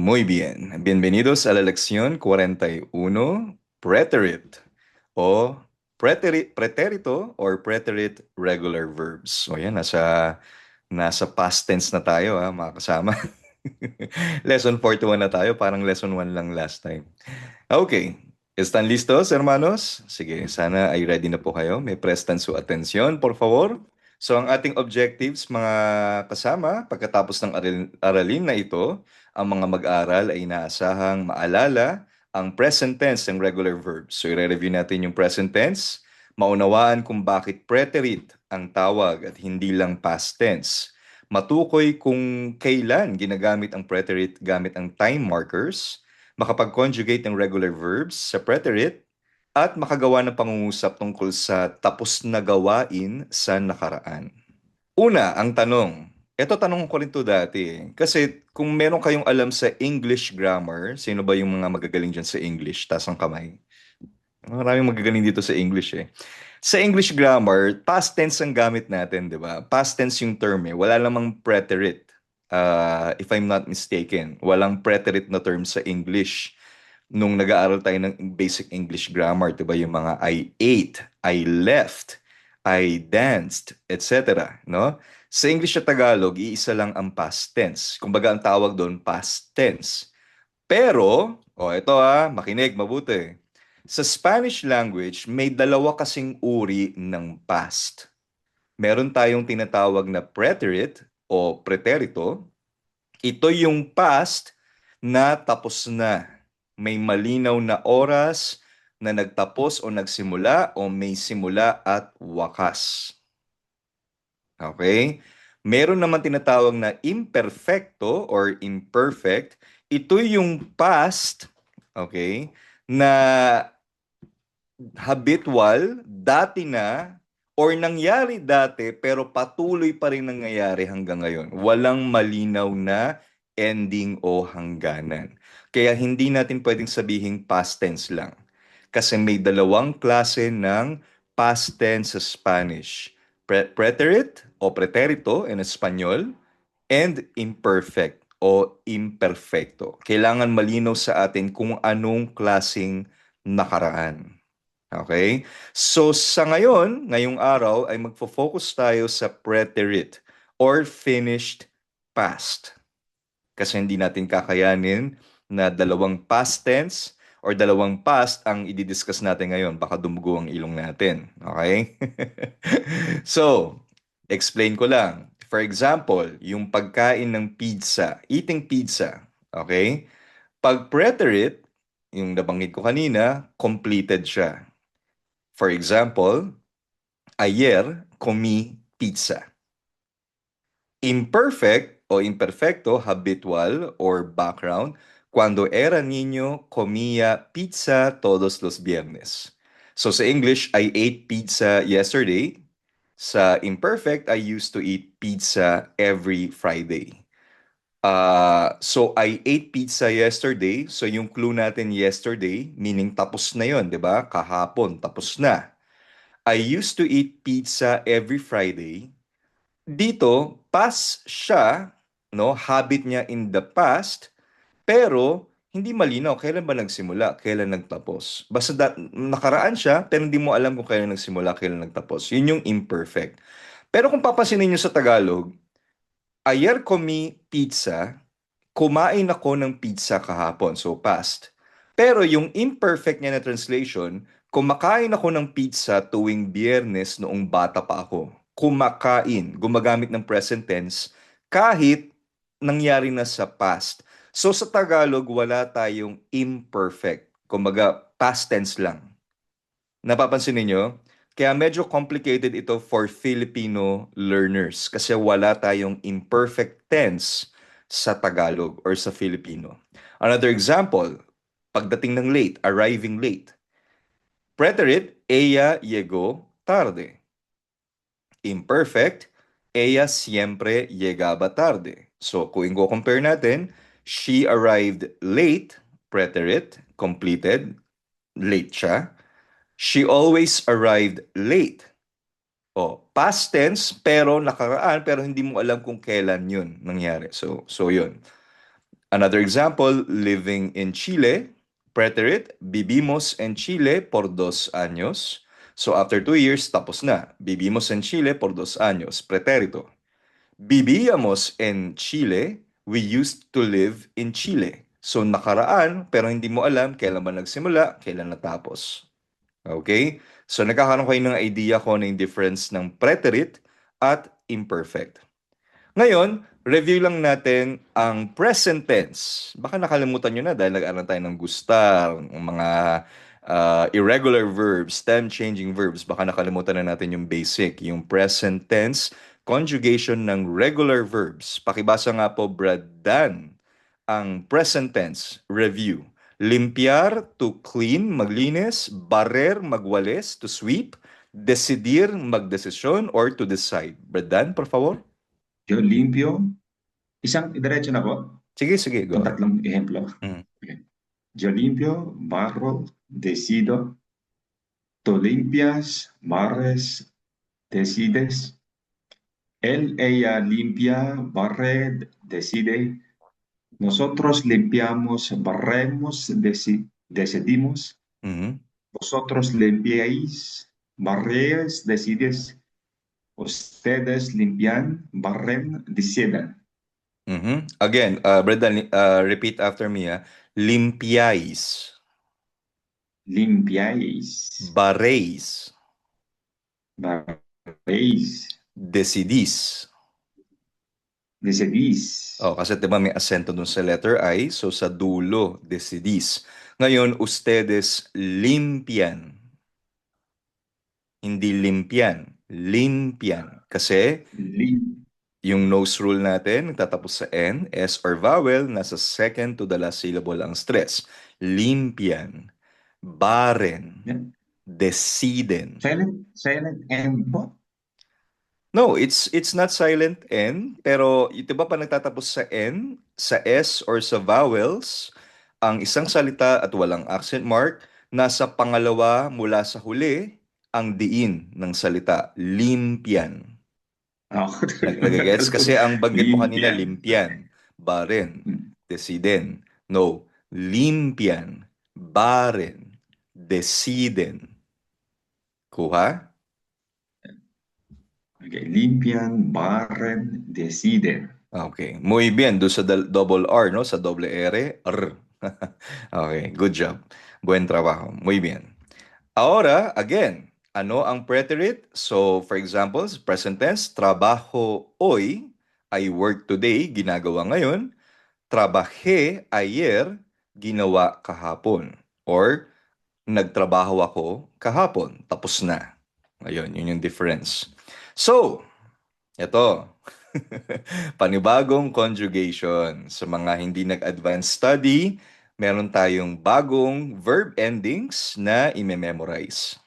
Muy bien. Bienvenidos a la lección 41, preterit o pretérito or preterit regular verbs. O yan, nasa past tense na tayo mga kasama. Lesson 41 na tayo, parang lesson 1 lang last time. Okay. ¿Están listos, hermanos? Sige, sana ay ready na po kayo. May prestan su atención, por favor. So, ang ating objectives, mga kasama, pagkatapos ng aralin na ito, ang mga mag-aral ay inaasahang maalala ang present tense ng regular verbs. So, i-review natin yung present tense, maunawaan kung bakit preterit ang tawag at hindi lang past tense. Matukoy kung kailan ginagamit ang preterit gamit ang time markers, makapag-conjugate ng regular verbs sa preterit, at makagawa ng pangungusap tungkol sa tapos na gawain sa nakaraan. Una, ang tanong. Ito tanong ko rin to dati eh. Kasi kung meron kayong alam sa English grammar, sino ba yung mga magagaling dyan sa English? Taas ang kamay. Maraming magagaling dito sa English eh. Sa English grammar, past tense ang gamit natin, di ba? Past tense yung term eh. Wala namang preterit. If I'm not mistaken. Walang preterit na term sa English. Nung nag-aaral tayo ng basic English grammar, di ba? Yung mga I ate, I left, I danced, etc. No? Sa English at Tagalog, iisa lang ang past tense. Kumbaga ang tawag doon, past tense. Pero, ito makinig mabuti. Sa Spanish language, may dalawa kasing uri ng past. Meron tayong tinatawag na preterit o preterito. Ito yung past na tapos na. May malinaw na oras na nagtapos o nagsimula o may simula at wakas. Okay? Meron naman tinatawag na imperfecto or imperfect. Ito yung past, okay, na habitual, dati na, or nangyari dati pero patuloy pa rin nangyayari hanggang ngayon. Walang malinaw na ending o hangganan. Kaya hindi natin pwedeng sabihin past tense lang. Kasi may dalawang klase ng past tense sa Spanish. Preterit o preterito in Espanyol and imperfect o imperfecto. Kailangan malinaw sa atin kung anong klasing nakaraan. Okay? So sa ngayon, ngayong araw ay magfo-focus tayo sa preterit or finished past. Kasi hindi natin kakayanin na dalawang past tense or dalawang past ang i-discuss natin ngayon. Baka dumugo ang ilong natin. Okay? So, explain ko lang. For example, yung pagkain ng pizza, eating pizza. Okay? Pag preterit, yung nabanggit ko kanina, completed siya. For example, ayer comí pizza. Imperfect o imperfecto, habitual or background, cuando era niño comía pizza todos los viernes. So sa English, I ate pizza yesterday. Sa imperfect, I used to eat pizza every Friday. So I ate pizza yesterday. So yung clue natin yesterday, meaning tapos na yon, di ba? Kahapon, tapos na. I used to eat pizza every Friday. Dito, past siya, no? Habit niya in the past, pero hindi malinaw kailan ba nagsimula, kailan nagtapos. Basta nakaraan siya, pero hindi mo alam kung kailan nagsimula, kailan nagtapos. Yun yung imperfect. Pero kung papansinin niyo sa Tagalog, ayer comí pizza, kumain ako ng pizza kahapon, so past. Pero yung imperfect niya na translation, kumakain ako ng pizza tuwing Biyernes noong bata pa ako. Kumakain, gumagamit ng present tense, kahit nangyari na sa past. So sa Tagalog, wala tayong imperfect. Kumbaga, past tense lang. Napapansin niyo? Kaya medyo complicated ito for Filipino learners kasi wala tayong imperfect tense sa Tagalog or sa Filipino. Another example, pagdating ng late, arriving late. Preterit, ella llegó tarde. Imperfect, ella siempre llegaba tarde. So kung i-compare natin, she arrived late, preterit, completed, late siya. She always arrived late. Past tense pero nakaraan pero hindi mo alam kung kailan 'yun nangyari. So 'yun. Another example, living in Chile, preterite, vivimos en Chile por 2 años. So after 2 years, tapos na. Vivimos en Chile por 2 años, pretérito. Vivíamos en Chile, we used to live in Chile. So nakaraan, pero hindi mo alam kailan ba nagsimula, kailan natapos. Okay? So nagkakaroon kayo ng idea kung ano yung difference ng preterite at imperfect. Ngayon, review lang natin ang present tense. Baka nakalimutan nyo na dahil nag-aral tayo ng gustar, ng mga irregular verbs, time-changing verbs. Baka nakalimutan na natin yung basic, yung present tense, conjugation ng regular verbs. Pakibasa nga po, Brad Dan, ang present tense, review. Limpiar, to clean, maglinis. Barrer, magwalis, to sweep. Decidir, magdesisyon, or to decide. Brad Dan, por favor. Yo limpio. Isang diretso na po. Sige, sige, go Itong ahead. tatlong ehemplo. Mm. Okay. Yo limpio, barro, decido. Tú limpias, barres, decides. Él, ella limpia, barre, decide. Nosotros limpiamos, barremos, decidimos. Mhm. Vosotros limpiáis, barréis, decides. Ustedes limpian, barren, deciden. Mhm. Again, Brenda, repeat after me. Limpiáis, Limpiáis, barréis, barréis, decidís. decidís. Oh, kasi diba may asento dun sa letter I, so sa dulo, decidís. Ngayon, ustedes limpian. Hindi limpian. Limpian. Kasi Lim, yung nose rule natin, nagtatapos sa N, S or vowel, nasa second to the last syllable ang stress. Limpian. Baren. Deciden. silent and po. No, it's not silent N, pero 'di ba pa nagtatapos sa N, sa S or sa vowels, ang isang salita at walang accent mark, nasa pangalawa mula sa huli ang diin ng salita, limpian. Ako Nagagets? Kasi ang banggit mo kanina, limpian. limpian, baren, deciden. No, limpian, baren, deciden. Kuha? Okay, limpian, barren, deciden. Okay. Muy bien. Doon sa double R, no? Sa doble R, R. Okay. Good job. Buen trabajo. Muy bien. Ahora, again, ano ang preterite? So, for example, sa present tense, trabajo hoy, I work today, ginagawa ngayon. Trabajé ayer, ginawa kahapon. Or, nagtrabaho ako kahapon, tapos na. Ayun, yun yung difference. So, ito. Panibagong conjugation. Sa mga hindi nag-advance study, meron tayong bagong verb endings na i-memorize.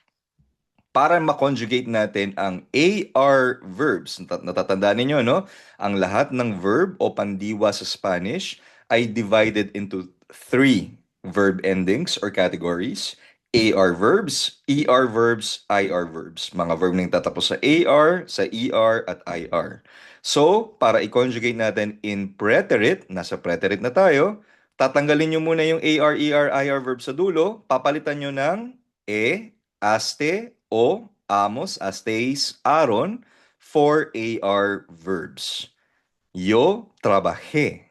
Para ma-conjugate natin ang AR verbs, natatandaan ninyo, no? Ang lahat ng verb o pandiwa sa Spanish ay divided into three verb endings or categories. AR verbs, ER verbs, IR verbs. Mga verb na tatapos sa AR, sa ER, at IR. So, para i-conjugate natin in preterite, nasa preterite na tayo, tatanggalin nyo muna yung AR, ER, IR verb sa dulo, papalitan nyo ng aste, o, amos, asteis, aron, for AR verbs. Yo trabajé.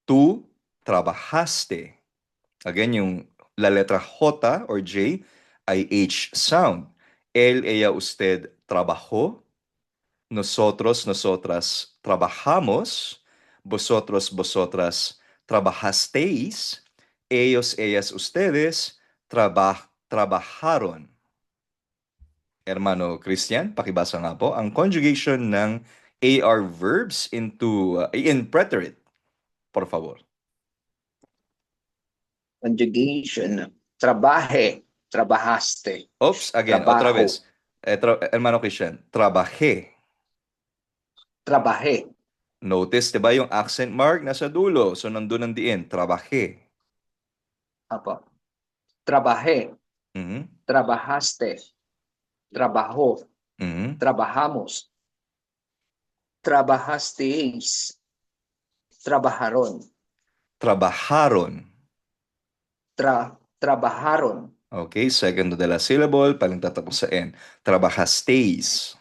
Tú trabajaste. Again, yung la letra J or J ay H sound. Él, ella, usted trabajó. Nosotros, nosotras trabajamos. Vosotros, vosotras trabajasteis. Ellos, ellas, ustedes trabajaron. Hermano Christian, pakibasa nga po ang conjugation ng AR verbs in preterite, por favor. Conjugation. Trabaje, trabajaste. Oops, again, otra Trabajo, vez. Hermano Christian, trabajé. trabajé. Notice, 'di ba yung accent mark nasa dulo? So nandun ang diin, trabajé. Apo. Trabajé, Mhm. trabajaste, trabajó, Mhm. trabajamos, trabajasteis, trabajaron. trabajaron. Trabajaron. Okay, segundo de la syllable, paling tatapos sa N. Trabajasteis.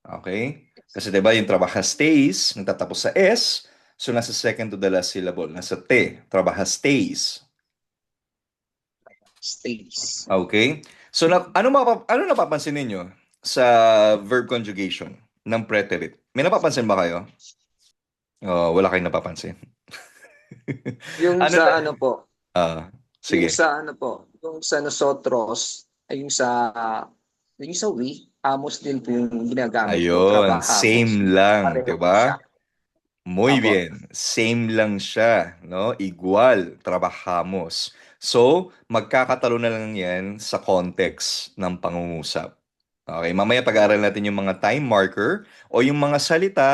Okay? Kasi diba yung trabajasteis, nagtatapos sa S, so nasa second de la syllable, nasa T. Trabajasteis. States. Okay? So, ano napapansin ninyo sa verb conjugation ng preterite? May napapansin ba kayo? Oh, wala kayong napapansin. Yung Ano na? sa ano po, yung Sige. sa ano po, yung sa nosotros, ay yung sa we, amos din po yung ginagamit ko, Ayun, trabajamos. same lang, Pareho 'di po siya. ba? Muy Apo. bien. Same lang siya, no? Igual, trabajamos. So, magkakatalo na lang yan sa context ng pangungusap. Okay, mamaya pag-aaral natin yung mga time marker o yung mga salita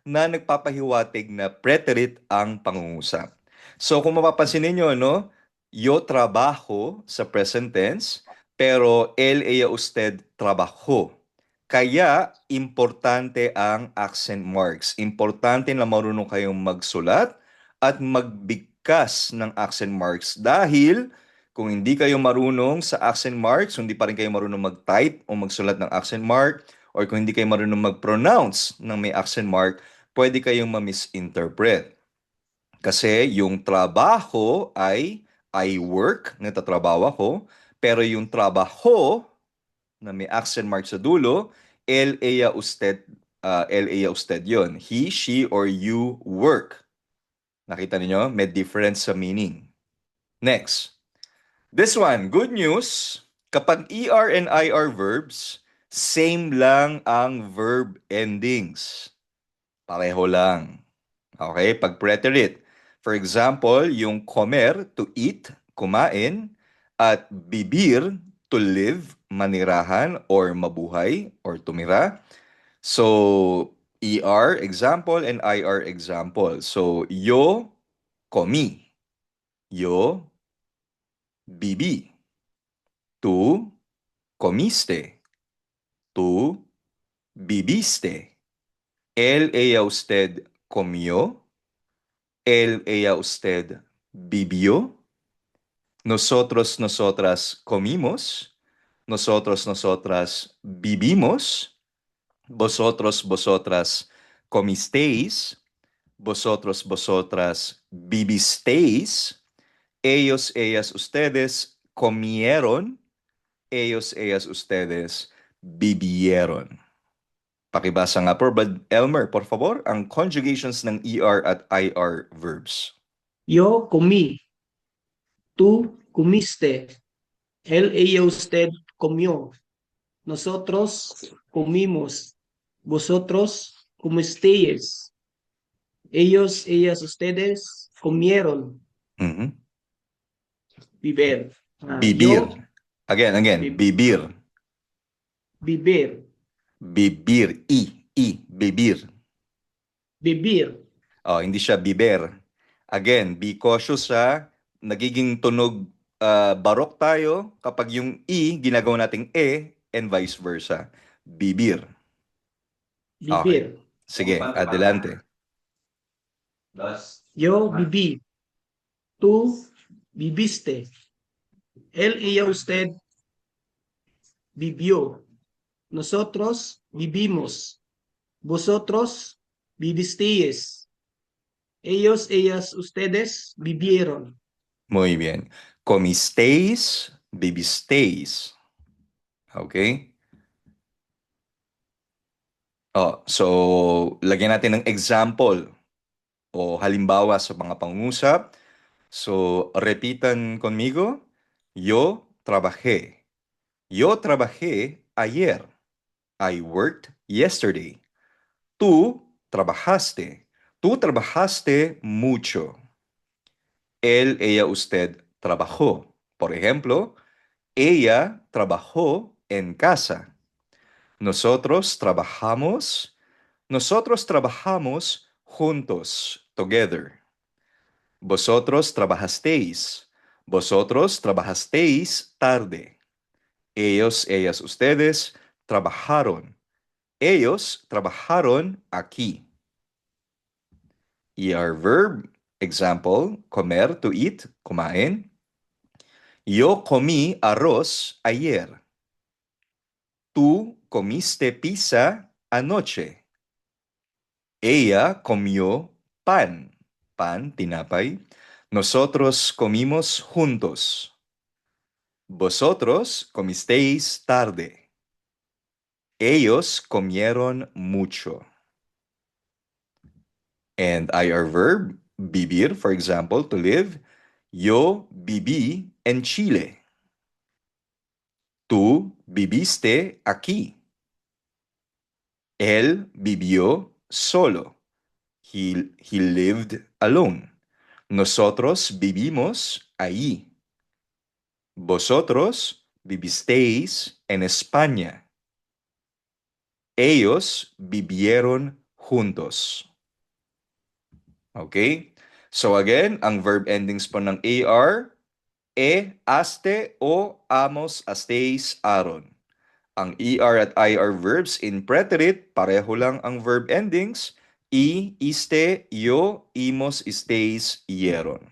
na nagpapahiwatig na preterite ang pangungusap. So, kung mapapansin ninyo, no? Yo trabajo sa present tense, pero él, ella, usted trabajo. Kaya, importante ang accent marks. Importante na marunong kayong magsulat at magbigkas ng accent marks dahil kung hindi kayo marunong sa accent marks, hindi pa rin kayo marunong mag-type o magsulat ng accent mark, or kung hindi kayo marunong mag-pronounce ng may accent mark, pwede kayong ma-misinterpret. Kasi yung trabaho ay I work, nagtatrabaho ako, pero yung trabaho na may accent mark sa dulo, él, ella, usted, él, ella, usted yon. He, she, or you work. Nakita niyo? May difference sa meaning. Next. This one, good news. Kapag ER and IR verbs, same lang ang verb endings. Pareho lang. Okay? Pag preterite. For example, yung comer, to eat, kumain, at bibir, to live, manirahan, or mabuhay, or tumira. So, ER example and IR example. So, yo comí. Yo viví. Tú comiste. Tú viviste. Él, ella, usted comió. Él, ella, usted vivió. Nosotros, nosotras comimos. Nosotros, nosotras vivimos. Vosotros, vosotras comisteis. Vosotros, vosotras vivisteis. Ellos, ellas, ustedes comieron. Ellos, ellas, ustedes vivieron. Pakibasa nga po, Brad Elmer, por favor, ang conjugations ng ER at IR verbs. Yo comí, tú comiste, él, ella, usted comió, nosotros comimos, vosotros comisteis, ellos, ellas, ustedes comieron, Mhm. beber. Bibir. Yo Again, bibir. beber, Bibir. Bibir. beber, Oh, hindi siya biber. Again, be cautious sa nagiging tunog barok tayo kapag yung I ginagawa nating and vice versa. Bibir. Okay. beber. Sige, adelante. Yo viví, tú viviste, él, ella, usted vivió, nosotros vivimos, vosotros vivisteis, ellos, ellas, ustedes vivieron. Muy bien. Comisteis, bibisteis. Okay? Oh, so lagyan natin ng example o halimbawa sa mga pangungusap. So, repitan conmigo. Yo trabajé. Yo trabajé ayer. I worked yesterday. Tú trabajaste. Tú trabajaste mucho. Él, ella, usted trabajó. Por ejemplo, ella trabajó en casa. Nosotros trabajamos. Nosotros trabajamos juntos, together. Vosotros trabajasteis. Vosotros trabajasteis tarde. Ellos, ellas, ustedes trabajaron. Ellos trabajaron aquí. ER verb, Example, comer, to eat, kumain. Yo comí arroz ayer. Tú comiste pizza anoche. Ella comió pan. Pan, tinapay. Nosotros comimos juntos. Vosotros comisteis tarde. Ellos comieron mucho. And IR verb, vivir, for example, to live. Yo viví en Chile. Tú viviste aquí. Él vivió solo. He lived alone. Nosotros vivimos ahí. Vosotros vivisteis en España. Ellos vivieron juntos. Okay? So again, ang verb endings po ng AR, aste, o, amos, asteis, aron. Ang ER at IR verbs in preterite, pareho lang ang verb endings, iste, yo, imos, isteis, ieron.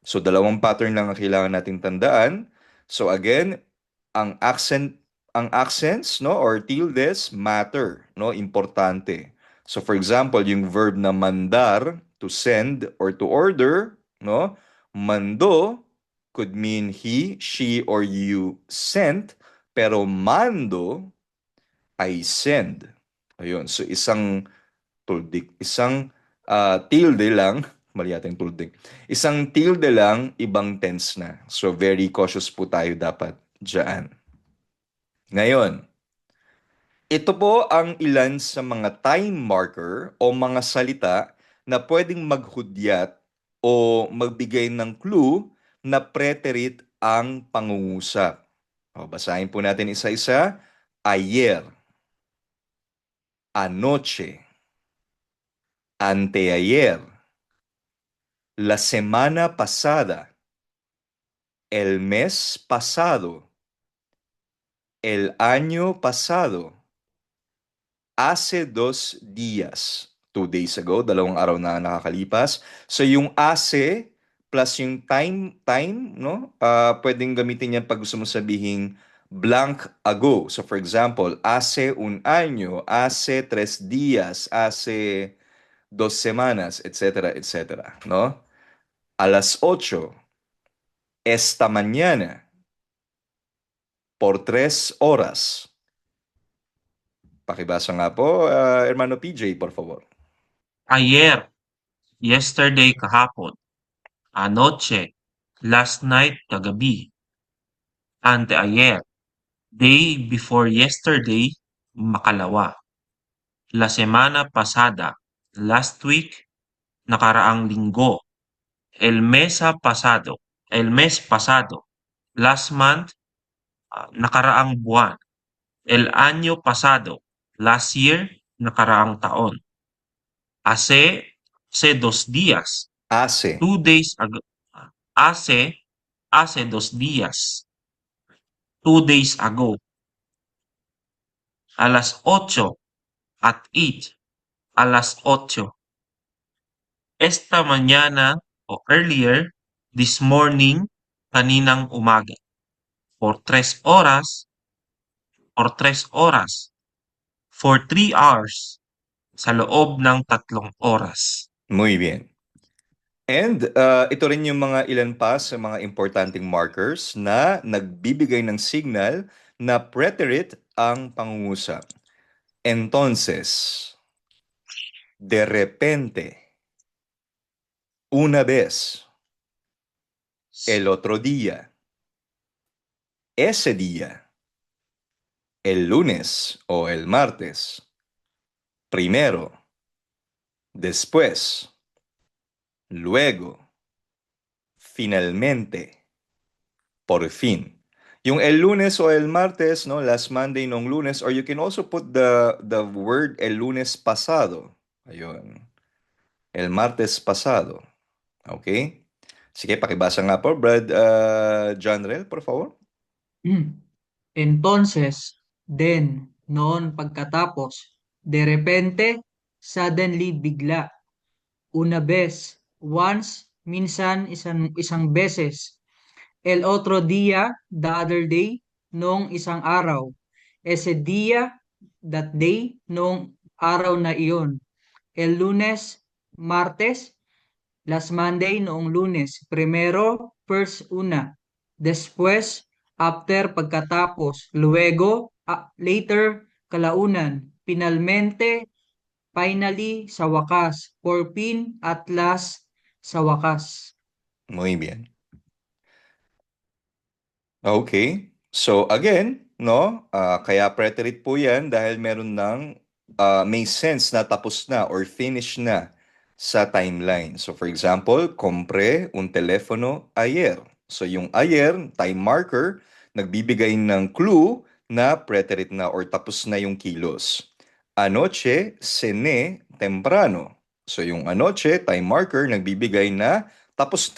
So, dalawang pattern lang ang kailangan nating tandaan. So, again, ang accents, no, or tildes matter, no, importante. So, for example, yung verb na mandar, to send or to order, no, mando could mean he, she, or you sent, pero mando ay send. Ayun, so isang tuldik, isang tilde lang, mali yata yung tuldik. Isang tilde lang, ibang tense na. So very cautious po tayo dapat dyan. Ngayon, ito po ang ilan sa mga time marker o mga salita na pwedeng maghudyat o magbigay ng clue na preterite ang pangungusap. O, basahin po natin isa-isa. Ayer, anoche, anteayer, la semana pasada, el mes pasado, el año pasado, hace 2 días. 2 days ago, dalawang araw na nakakalipas. So yung hace plus yung time, no? Pwedeng gamitin yan pag gusto mo sabihin blank ago. So for example, hace un año, hace 3 días, hace 2 semanas, etc., etc., no? A las 8, esta mañana, por 3 horas. Pakibasa nga po, hermano PJ, por favor. Ayer, yesterday kahapon. Anoche, last night kagabi. Anteayer, day before yesterday, makalawa. La semana pasada, last week, nakaraang linggo. El mes pasado, last month, nakaraang buwan. El año pasado, last year, nakaraang taon. Hace 2 días, Hace. 2 days ago. Hace 2 días, 2 days ago. A las 8, at 8, a las 8. Esta mañana o earlier, this morning, kaninang umaga. Por 3 horas, for 3 hours, sa loob ng 3 oras. Muy bien. And ito rin yung mga ilan pa sa mga importanteng markers na nagbibigay ng signal na preterite ang pangungusap. Entonces, de repente, una vez, el otro día, ese día, el lunes o el martes, primero, después, luego, finalmente, por fin. Yung el lunes o el martes, no, last Monday nung lunes, or you can also put the word el lunes pasado. Ayun. El martes pasado. Okay? Sige, pakibasa nga po, Brad John Rel, por favor. Entonces, then, noon pagkatapos, de repente, suddenly, bigla. Una vez, once, minsan, isang beses. El otro día, the other day, noong isang araw. Ese día, that day, noong araw na iyon. El lunes, martes, last Monday, noong lunes. Primero, first, una. Después, after, pagkatapos. Luego, later, kalaunan. Finalmente, finally, sa wakas. For fin, at last, sa wakas. Muy bien. Okay. So again, no, kaya preterite po yan dahil meron ng may sense na tapos na or finish na sa timeline. So for example, compré un teléfono ayer. So yung ayer, time marker, nagbibigay ng clue na preterite na or tapos na yung kilos. Anoche, cené temprano. So yung anoche, time marker, nagbibigay na tapos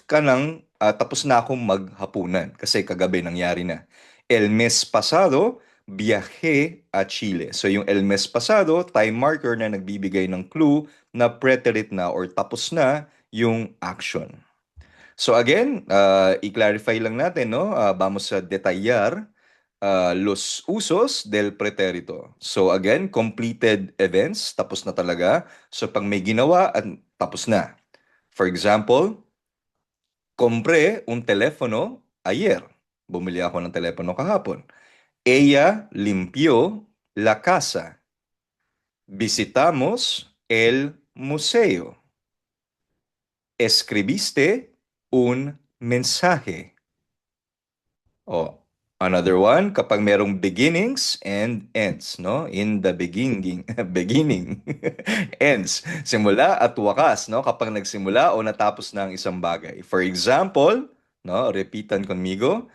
na akong maghapunan kasi kagabi nangyari na. El mes pasado, viajé a Chile. So yung el mes pasado, time marker na nagbibigay ng clue na preterite na or tapos na yung action. So again, i-clarify lang natin, no? Vamos a detallar los usos del pretérito. So again, completed events, tapos na talaga. So pag may ginawa, tapos na. For example, compré un teléfono ayer. Bumili ako ng telepono kahapon. Ella limpió la casa. Visitamos el museo. Escribiste un mensaje. Oh, another one, kapag merong beginnings and ends, no? In the beginning, beginning, ends. Simula at wakas, no? Kapag nagsimula o natapos na ang isang bagay. For example, no? Repitan conmigo.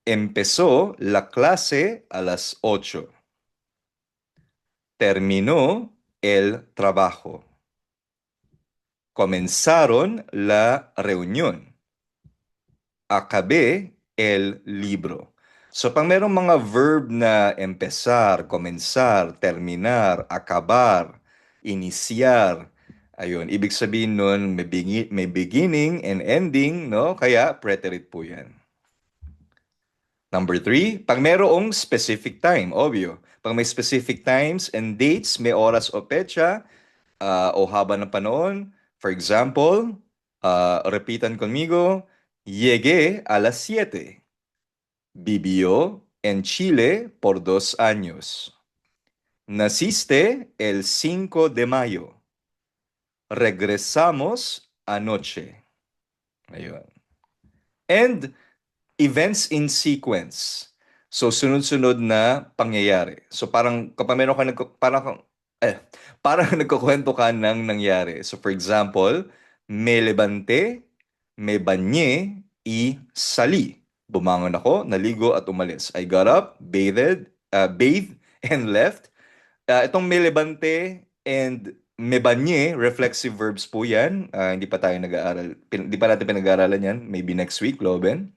Empezó la clase a las 8. Terminó el trabajo. Comenzaron la reunión. Acabé el libro. So, pag merong mga verb na empezar, comenzar, terminar, acabar, iniciar, ayun, ibig sabihin nun, may beginning and ending, no? Kaya, preterite po yan. Number 3, pag merong specific time, obvio. Pag may specific times and dates, may oras o petsa, o haba ng panahon. For example, repitan conmigo, llegué a las 7. Vivió en Chile por 2 años. Naciste el 5 de mayo. Regresamos anoche. Ayun. And events in sequence. So, sunod-sunod na pangyayari. So, parang kapag meron ka parang nagkukwento ka ng nangyari. So, for example, me levanté, me bañé, y salí. Bumangon ako, naligo at umalis. I got up, bathed, and left. Itong me levanté and me bañé, reflexive verbs po yan. Hindi pa tayo nag-aaral. Hindi pa natin pinag-aaralan yan. Maybe next week, Loben.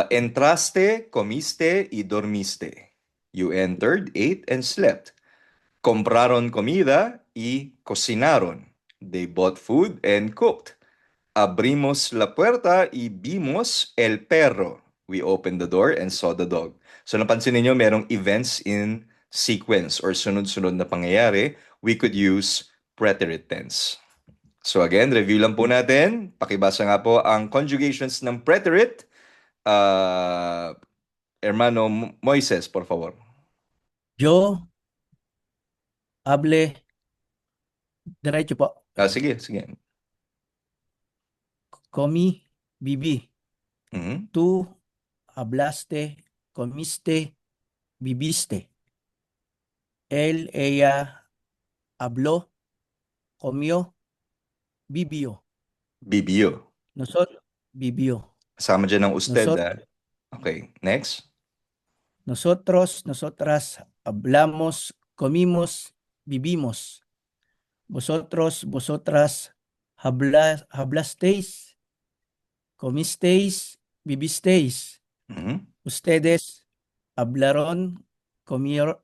Entraste, comiste y dormiste. You entered, ate, and slept. Compraron comida y cocinaron. They bought food and cooked. Abrimos la puerta y vimos el perro. We opened the door and saw the dog. So napansin niyo merong events in sequence or sunod-sunod na pangyayari. We could use preterite tense. So again, review lang po natin. Pakibasa nga po ang conjugations ng preterite. Hermano Moises, por favor. Yo hable, diretso po. Sige, sige. Comí, viví. Mhm. Tú hablaste, comiste, viviste. Él, ella habló, comió, vivió. Vivió. Nosotros, vivió. Kasama dyan ng usted. Nosotros, Okay, next. nosotros, nosotras hablamos, comimos, vivimos. Vosotros, vosotras hablasteis, comisteis, vivisteis. Mhm. Ustedes hablaron, comieron,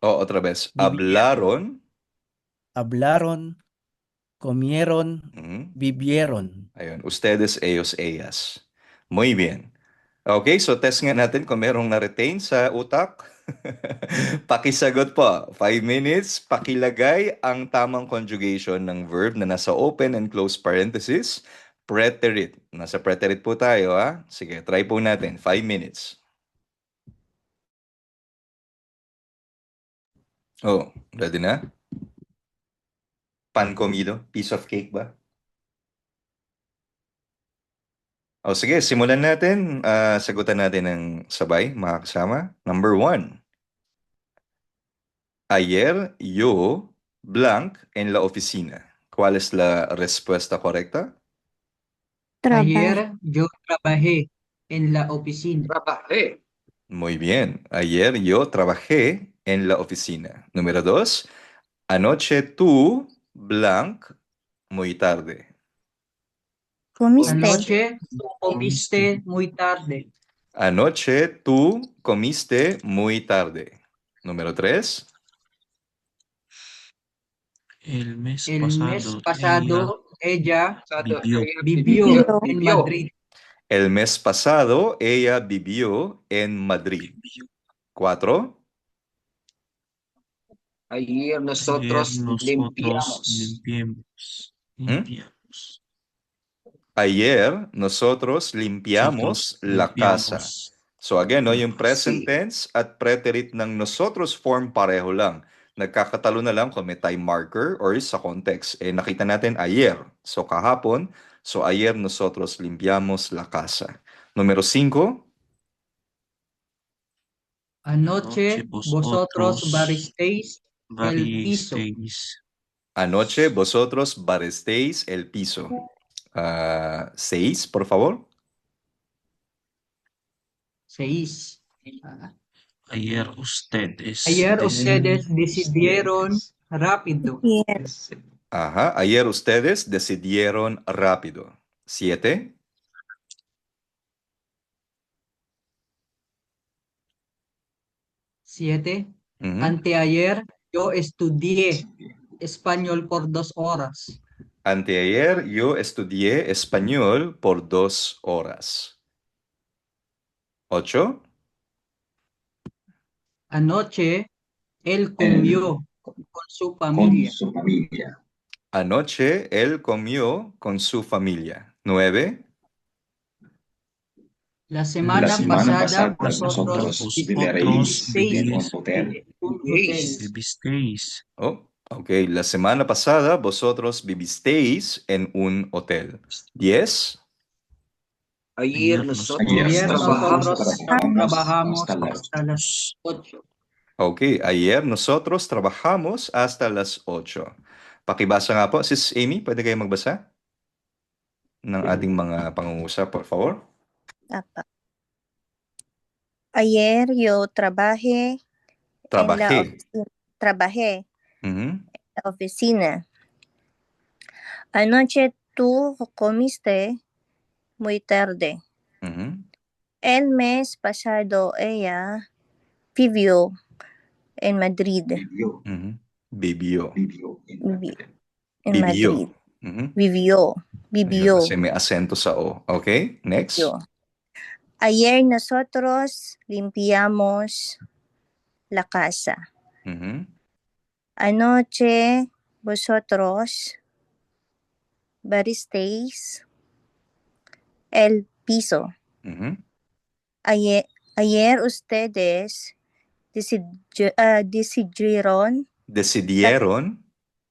Otra vez. Vivieron. Hablaron. hablaron, comieron, Mhm. vivieron. Ayun, ustedes, ellos, ellas. Muy bien. Okay, so test nga natin kung merong na-retain sa utak. Pakisagot po. 5 minutes. Pakilagay ang tamang conjugation ng verb na nasa open and close parenthesis. Preterit. Nasa preterit po tayo, ha? Sige, try po natin. 5 minutes. Oh, ready na? Pan comido? Piece of cake ba? O sige, simulan natin. Sagutan natin ng sabay, mga kasama. Number 1. Ayer yo blank en la oficina. ¿Cuál es la respuesta correcta? Ayer yo trabajé en la oficina. Trabahe. Muy bien. Ayer yo trabajé en la oficina. Número 2. Anoche tú blank muy tarde. Anoche comiste muy tarde. Anoche tú comiste muy tarde. Número 3. El mes El mes pasado pasado ella vivió. vivió en Madrid. El mes pasado ella vivió en Madrid. 4. Ayer Ayer nosotros nosotros limpiamos. limpiamos. Ayer nosotros limpiamos la casa. Limpiamos. So again, no, yung present Sí. tense at preterit ng nosotros form pareho lang. Nagkakatalo na lang kung may time marker or sa context. Eh, nakita natin ayer. So kahapon. So ayer nosotros limpiamos la casa. Número 5. Anoche vosotros baristeis el piso. Anoche vosotros barristeis el piso. 6, por favor. 6. Ayer ustedes Decidieron rápido. Ajá, ayer ustedes decidieron rápido. 7. 7. Anteayer yo estudié español por 2 horas. Anteayer yo estudié español por 2 horas. 8. Anoche él comió con su familia. Anoche él comió con su familia. 9. La semana pasada vosotros vivisteis. vivisteis Oh, ok. La semana pasada vosotros vivisteis en un hotel. 10. Ayer Ayer nosotros trabajamos hasta las 8. Ok, ayer nosotros trabajamos hasta las 8. Pakibasa nga po. Sis Amy, pwede kayo magbasa ng ating mga pangungusap, por favor? Apa. Ayer yo trabajé Mhm. en la oficina. Anoche tú comiste muy tarde. Mhm. El mes pasado ella vivió en Madrid. Mhm. Vivió. En Vivió. Madrid. Mhm. Vivió. Ayun, kasi may asento sa O. Okay, next. Yo. Ayer nosotros limpiamos la casa. Mhm. Anoche vosotros baristeis el piso. Mhm. Ayer ustedes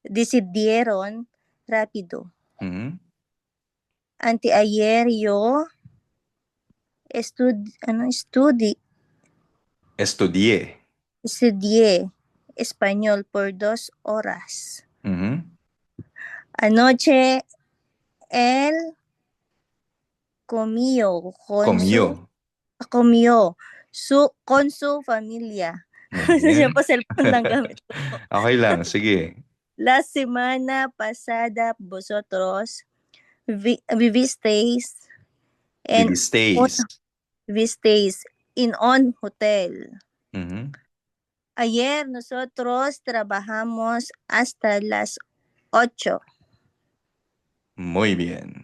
decidieron rápido. Mhm. Anteayer yo estudié español por 2 horas. Mhm. Anoche él comió con su familia. Muy bien. Siya po cellphone lang gamit ko. Okay lang, sige. La semana pasada vosotros vivisteis en un hotel. Mhm. Ayer nosotros trabajamos hasta las 8. Muy bien.